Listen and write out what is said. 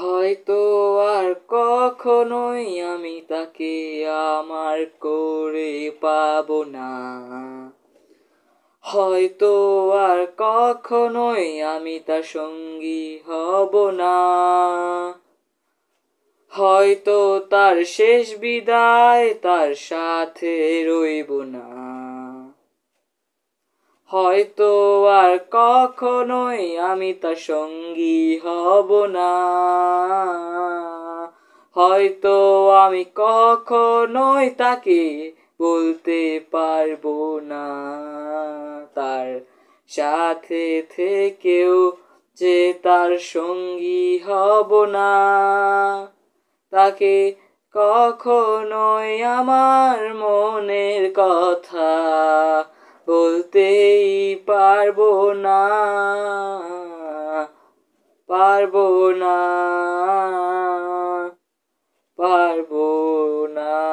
হয়তো আর কখনোই আমি তাকে আমার করে পাবো না। হয়তো আর কখনোই আমি তার সঙ্গী হব না। হয়তো তার শেষ বিদায় তার সাথে রইব না। হয়তো আর কখনোই আমি তার সঙ্গী হব না। হয়তো আমি কখনোই তাকে বলতে পারবো না, তার সাথে থেকেও যে তার সঙ্গী হব না। তাকে কখনোই আমার মনের কথা বলতেই পারবো না, পারবো না, পারবো না।